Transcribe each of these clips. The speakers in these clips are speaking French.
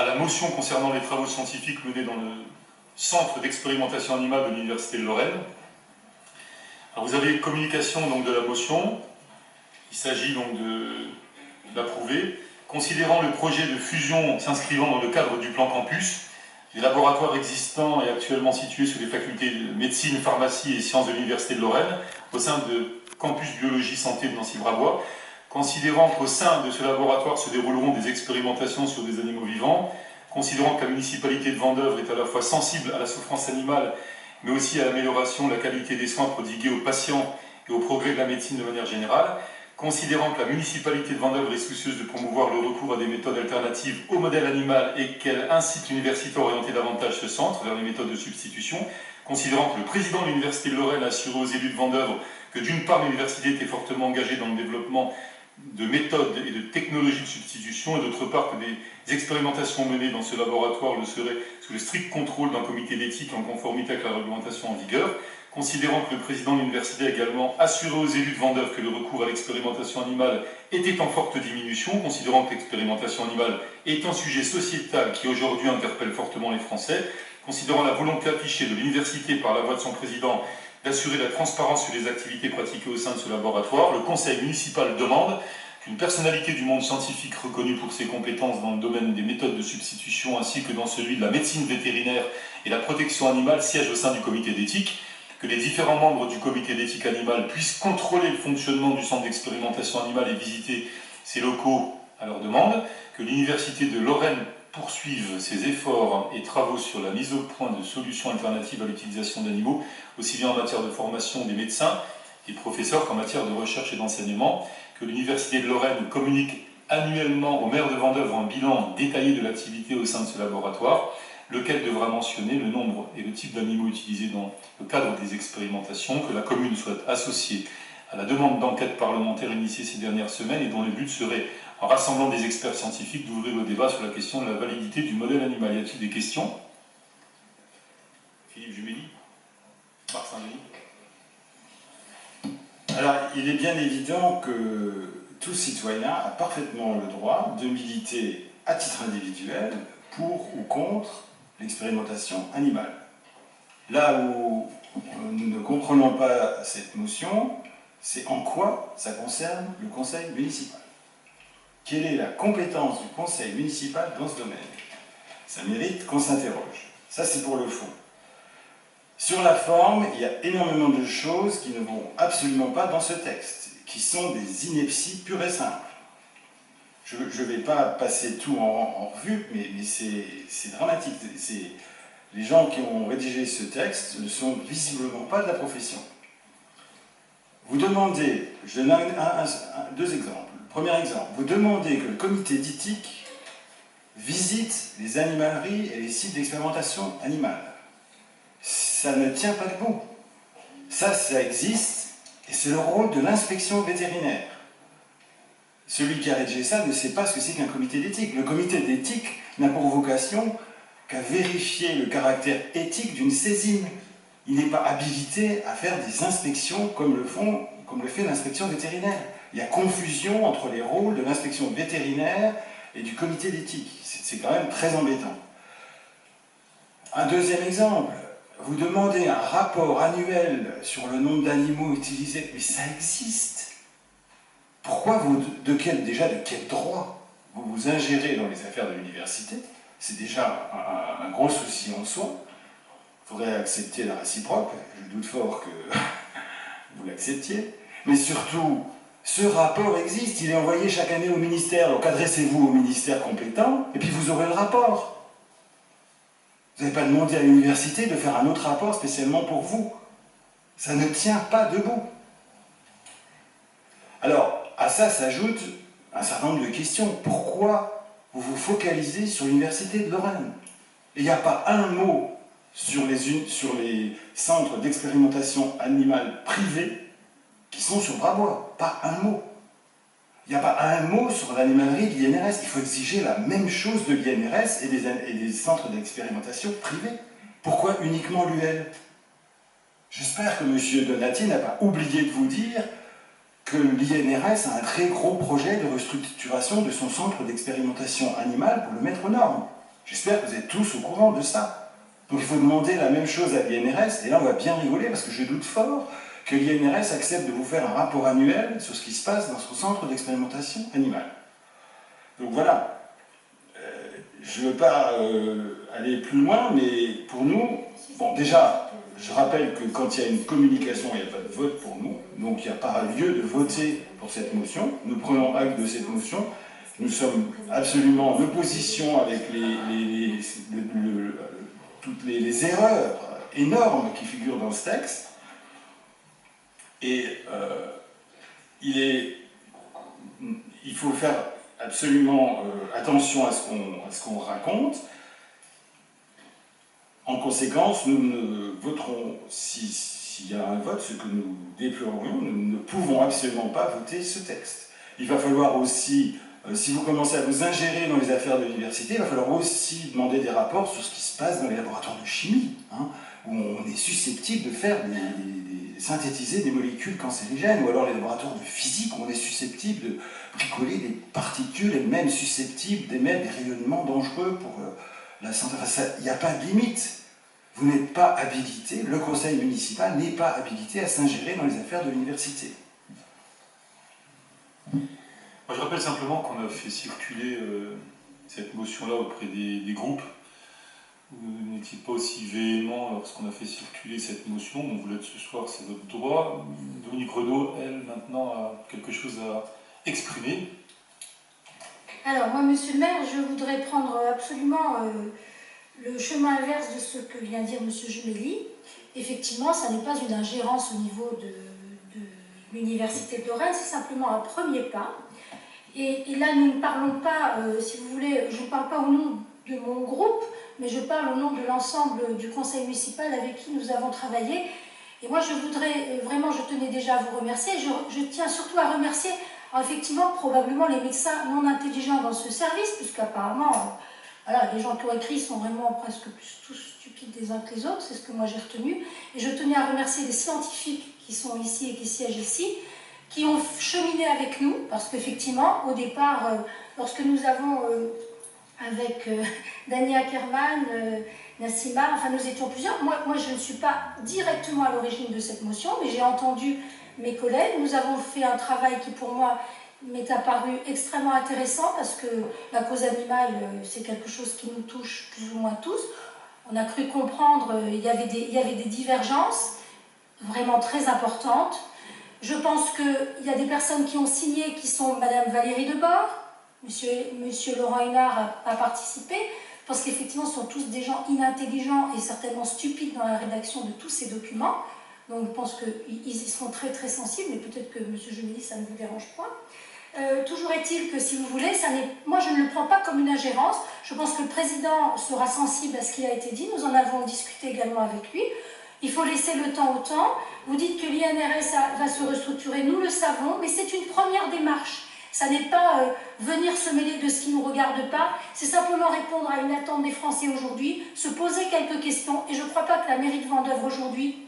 à la motion concernant les travaux scientifiques menés dans le centre d'expérimentation animale de l'Université de Lorraine. Alors, vous avez communication donc, de la motion. Il s'agit donc de l'approuver. Considérant le projet de fusion s'inscrivant dans le cadre du plan campus, les laboratoires existants et actuellement situés sous les facultés de médecine, pharmacie et sciences de l'Université de Lorraine, au sein de campus biologie santé de Nancy-Brabois, considérant qu'au sein de ce laboratoire se dérouleront des expérimentations sur des animaux vivants, considérant que la municipalité de Vendeuvre est à la fois sensible à la souffrance animale, mais aussi à l'amélioration de la qualité des soins prodigués aux patients et au progrès de la médecine de manière générale, considérant que la municipalité de Vendeuvre est soucieuse de promouvoir le recours à des méthodes alternatives au modèle animal et qu'elle incite l'université à orienter davantage ce centre vers les méthodes de substitution, considérant que le président de l'Université de Lorraine a assuré aux élus de Vendeuvre que d'une part l'université était fortement engagée dans le développement de méthodes et de technologies de substitution, et d'autre part que des expérimentations menées dans ce laboratoire le seraient sous le strict contrôle d'un comité d'éthique en conformité avec la réglementation en vigueur, considérant que le président de l'université a également assuré aux élus de Vendeuvre que le recours à l'expérimentation animale était en forte diminution, considérant que l'expérimentation animale est un sujet sociétal qui aujourd'hui interpelle fortement les Français, considérant la volonté affichée de l'université par la voix de son président d'assurer la transparence sur les activités pratiquées au sein de ce laboratoire, le conseil municipal demande qu'une personnalité du monde scientifique reconnue pour ses compétences dans le domaine des méthodes de substitution ainsi que dans celui de la médecine vétérinaire et la protection animale siège au sein du comité d'éthique, que les différents membres du comité d'éthique animale puissent contrôler le fonctionnement du centre d'expérimentation animale et visiter ses locaux à leur demande, que l'université de Lorraine poursuive ses efforts et travaux sur la mise au point de solutions alternatives à l'utilisation d'animaux, aussi bien en matière de formation des médecins et professeurs qu'en matière de recherche et d'enseignement, que l'université de Lorraine communique annuellement au maire de Vendeuvre un bilan détaillé de l'activité au sein de ce laboratoire, lequel devra mentionner le nombre et le type d'animaux utilisés dans le cadre des expérimentations, que la commune soit associée à la demande d'enquête parlementaire initiée ces dernières semaines et dont le but serait, en rassemblant des experts scientifiques, d'ouvrir le débat sur la question de la validité du modèle animal. Y a-t-il des questions? Philippe Jumély, Marc Saint-Denis. Alors, il est bien évident que tout citoyen a parfaitement le droit de militer à titre individuel pour ou contre l'expérimentation animale. Là où nous ne comprenons pas cette motion, c'est en quoi ça concerne le conseil municipal. Quelle est la compétence du conseil municipal dans ce domaine? Ça mérite qu'on s'interroge. Ça, c'est pour le fond. Sur la forme, il y a énormément de choses qui ne vont absolument pas dans ce texte, qui sont des inepties pures et simples. Je ne vais pas passer tout en revue, mais c'est dramatique. Les gens qui ont rédigé ce texte ne sont visiblement pas de la profession. Vous demandez, je donne deux exemples. Premier exemple, vous demandez que le comité d'éthique visite les animaleries et les sites d'expérimentation animale. Ça ne tient pas debout. Ça existe, et c'est le rôle de l'inspection vétérinaire. Celui qui a rédigé ça ne sait pas ce que c'est qu'un comité d'éthique. Le comité d'éthique n'a pour vocation qu'à vérifier le caractère éthique d'une saisine. Il n'est pas habilité à faire des inspections comme le fait l'inspection vétérinaire. Il y a confusion entre les rôles de l'inspection vétérinaire et du comité d'éthique. C'est quand même très embêtant. Un deuxième exemple, vous demandez un rapport annuel sur le nombre d'animaux utilisés, mais ça existe. Pourquoi de quel droit vous vous ingérez dans les affaires de l'université? C'est déjà un gros souci en soi. Il faudrait accepter la réciproque. Je doute fort que vous l'acceptiez. Mais surtout, ce rapport existe. Il est envoyé chaque année au ministère. Donc adressez-vous au ministère compétent et puis vous aurez le rapport. Vous n'avez pas demandé à l'université de faire un autre rapport spécialement pour vous. Ça ne tient pas debout. Alors, à ça s'ajoute un certain nombre de questions. Pourquoi vous vous focalisez sur l'université de Lorraine? Il n'y a pas un mot sur les centres d'expérimentation animale privés qui sont sur Brabois. Pas un mot. Il n'y a pas un mot sur l'animalerie de l'INRS. Il faut exiger la même chose de l'INRS et des centres d'expérimentation privés. Pourquoi uniquement l'UL? J'espère que M. Donati n'a pas oublié de vous dire que l'INRS a un très gros projet de restructuration de son centre d'expérimentation animale pour le mettre aux normes. J'espère que vous êtes tous au courant de ça. Donc il faut demander la même chose à l'INRS, et là on va bien rigoler, parce que je doute fort que l'INRS accepte de vous faire un rapport annuel sur ce qui se passe dans son centre d'expérimentation animale. Donc voilà. Je ne veux pas aller plus loin, mais pour nous, bon, déjà, je rappelle que quand il y a une communication, il n'y a pas de vote pour nous, donc il n'y a pas lieu de voter pour cette motion. Nous prenons acte de cette motion. Nous sommes absolument en opposition avec toutes les erreurs énormes qui figurent dans ce texte. Et il faut faire absolument attention à ce qu'on raconte. En conséquence, nous ne voterons, s'il y a un vote, ce que nous déplorerions, nous ne pouvons absolument pas voter ce texte. Il va falloir aussi, si vous commencez à vous ingérer dans les affaires de l'université, il va falloir aussi demander des rapports sur ce qui se passe dans les laboratoires de chimie, hein, où on est susceptible de faire synthétiser des molécules cancérigènes, ou alors les laboratoires de physique où on est susceptible de bricoler des particules et même susceptible d'émettre des rayonnements dangereux pour la santé. Enfin, il n'y a pas de limite. Vous n'êtes pas habilité, le conseil municipal n'est pas habilité à s'ingérer dans les affaires de l'université. Moi, je rappelle simplement qu'on a fait circuler cette motion-là auprès des groupes. Vous n'étiez pas aussi véhément lorsqu'on a fait circuler cette motion. Donc vous l'êtes ce soir, c'est votre droit. Dominique Renaud, elle, maintenant, a quelque chose à exprimer. Alors, moi, monsieur le maire, je voudrais prendre absolument le chemin inverse de ce que vient dire monsieur Gemelli. Effectivement, ça n'est pas une ingérence au niveau de l'université de Lorraine, c'est simplement un premier pas. Et là, nous ne parlons pas, si vous voulez, je ne parle pas au nom de mon groupe, mais je parle au nom de l'ensemble du conseil municipal avec qui nous avons travaillé. Et moi, je voudrais vraiment, je tenais déjà à vous remercier. Je tiens surtout à remercier, effectivement, probablement les médecins non intelligents dans ce service, puisqu'apparemment, voilà, les gens qui ont écrit sont vraiment presque tous stupides les uns que les autres, c'est ce que moi j'ai retenu. Et je tenais à remercier les scientifiques qui sont ici et qui siègent ici, qui ont cheminé avec nous, parce qu'effectivement, au départ, lorsque nous avons, avec Dany Ackerman, Nassima, enfin nous étions plusieurs, moi je ne suis pas directement à l'origine de cette motion, mais j'ai entendu mes collègues, nous avons fait un travail qui pour moi m'est apparu extrêmement intéressant, parce que la cause animale, c'est quelque chose qui nous touche plus ou moins tous. On a cru comprendre, il y avait des divergences vraiment très importantes. Je pense qu'il y a des personnes qui ont signé, qui sont Madame Valérie Debord, Monsieur Laurent Hénard a participé. Je pense qu'effectivement, ce sont tous des gens inintelligents et certainement stupides dans la rédaction de tous ces documents. Donc je pense qu'ils y seront très très sensibles, mais peut-être que Monsieur Gemelli, ça ne vous dérange pas. Toujours est-il que, si vous voulez, moi je ne le prends pas comme une ingérence. Je pense que le président sera sensible à ce qui a été dit. Nous en avons discuté également avec lui. Il faut laisser le temps au temps. Vous dites que l'INRS va se restructurer, nous le savons, mais c'est une première démarche. Ça n'est pas venir se mêler de ce qui ne nous regarde pas, c'est simplement répondre à une attente des Français aujourd'hui, se poser quelques questions, et je ne crois pas que la mairie de Vendeuvre aujourd'hui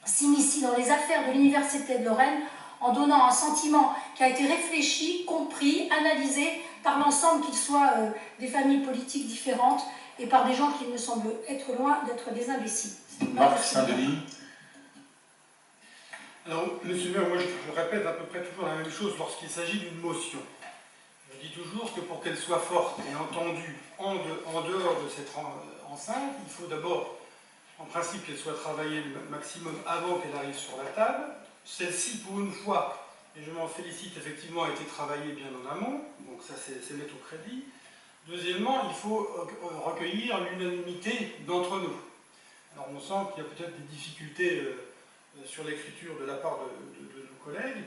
s'initie dans les affaires de l'Université de Lorraine en donnant un sentiment qui a été réfléchi, compris, analysé par l'ensemble, qu'il soit des familles politiques différentes et par des gens qui me semblent être loin d'être des imbéciles. Marc Saint-Denis. Alors, monsieur le maire, moi je répète à peu près toujours la même chose lorsqu'il s'agit d'une motion. Je dis toujours que pour qu'elle soit forte et entendue en dehors de cette enceinte, il faut d'abord, en principe, qu'elle soit travaillée le maximum avant qu'elle arrive sur la table. Celle-ci, pour une fois, et je m'en félicite, effectivement, a été travaillée bien en amont, donc ça c'est mettre au crédit. Deuxièmement, il faut recueillir l'unanimité d'entre nous. Alors on sent qu'il y a peut-être des difficultés sur l'écriture de la part de nos collègues.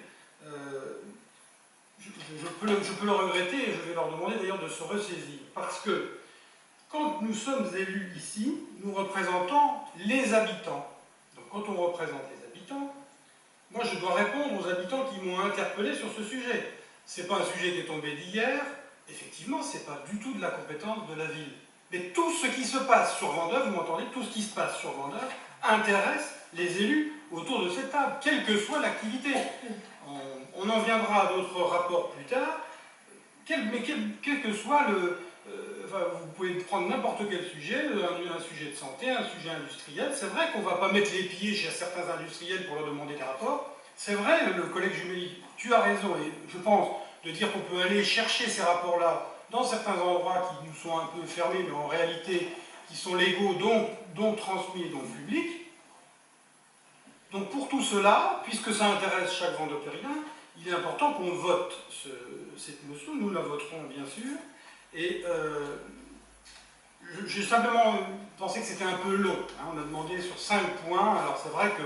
Je peux le regretter et je vais leur demander d'ailleurs de se ressaisir. Parce que quand nous sommes élus ici, nous représentons les habitants. Donc quand on représente les habitants, moi je dois répondre aux habitants qui m'ont interpellé sur ce sujet. Ce n'est pas un sujet qui est tombé d'hier. Effectivement, ce n'est pas du tout de la compétence de la ville. Mais tout ce qui se passe sur Vendeuvre, vous m'entendez, tout ce qui se passe sur Vendeuvre intéresse les élus autour de cette table, quelle que soit l'activité. On en viendra à d'autres rapports plus tard, mais quel que soit le... enfin, vous pouvez pouvez prendre n'importe quel sujet, un sujet de santé, un sujet industriel. C'est vrai qu'on ne va pas mettre les pieds chez certains industriels pour leur demander des rapports. C'est vrai, le collègue Jumelli, tu as raison, et je pense de dire qu'on peut aller chercher ces rapports-là dans certains endroits qui nous sont un peu fermés, mais en réalité qui sont légaux, donc transmis et donc publics. Donc pour tout cela, puisque ça intéresse chaque vendopérien, il est important qu'on vote cette motion. Nous la voterons bien sûr. Et j'ai simplement pensé que c'était un peu long. Hein. On a demandé sur 5 points. Alors c'est vrai que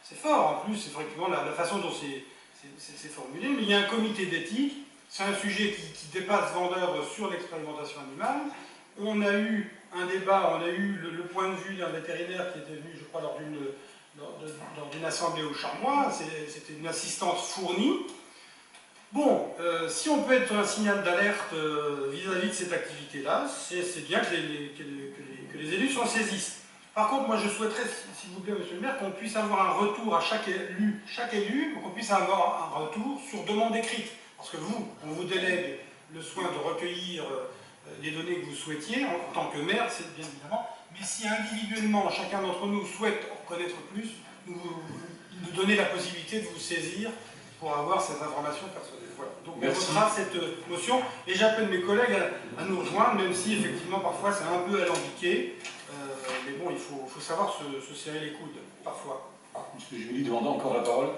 c'est fort en plus, effectivement, la façon dont c'est formulé. Mais il y a un comité d'éthique. C'est un sujet qui dépasse vendeur sur l'expérimentation animale. On a eu un débat, on a eu le point de vue d'un vétérinaire qui était venu, je crois, lors d'une assemblée au Charmois. C'était une assistance fournie. Bon, si on peut être un signal d'alerte vis-à-vis de cette activité-là, c'est bien que les élus s'en saisissent. Par contre, moi je souhaiterais, s'il vous plaît, monsieur le maire, qu'on puisse avoir un retour à chaque élu, qu'on puisse avoir un retour sur demande écrite. Parce que vous, on vous délègue le soin de recueillir les données que vous souhaitiez, en tant que maire, c'est bien évidemment, mais si individuellement, chacun d'entre nous souhaite en connaître plus, nous donner la possibilité de vous saisir pour avoir cette information personnelle. Voilà. Donc on votera cette motion, et j'appelle mes collègues à nous rejoindre, même si effectivement parfois c'est un peu alambiqué, mais bon, il faut savoir se serrer les coudes, parfois. Monsieur Jumelli demande encore la parole.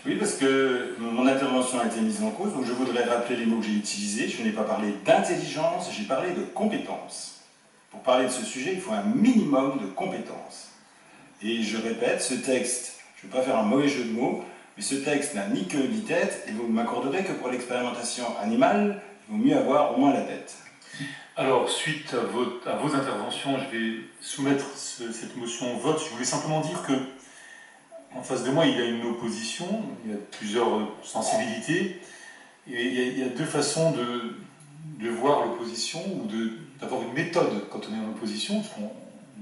Oui, parce que mon intervention a été mise en cause, donc je voudrais rappeler les mots que j'ai utilisés. Je n'ai pas parlé d'intelligence, j'ai parlé de compétence. Pour parler de ce sujet, il faut un minimum de compétences. Et je répète, ce texte, je ne veux pas faire un mauvais jeu de mots, mais ce texte n'a ni queue ni tête, et vous m'accorderez que pour l'expérimentation animale, il vaut mieux avoir au moins la tête. Alors, suite à vos interventions, je vais soumettre cette motion au vote. Je voulais simplement dire que en face de moi, il y a une opposition, il y a plusieurs sensibilités, et il y a deux façons de voir l'opposition, ou d'avoir une méthode quand on est en opposition, parce que moi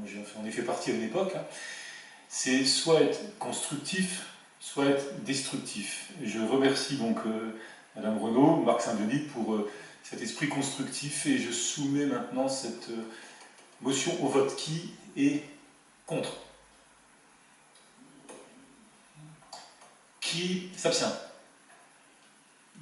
j'en ai fait partie à une époque, hein. C'est soit être constructif, soit être destructif. Et je remercie donc Madame Renaud, Marc Saint-Denis pour cet esprit constructif, et je soumets maintenant cette motion au vote. Qui est contre? Qui s'abstient?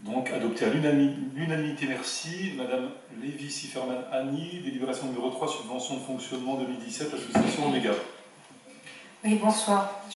Donc adopté à l'unanimité, merci. Madame Lévy-Sifferman-Annie, délibération numéro 3, subvention de fonctionnement 2017, association Omega. Oui, bonsoir.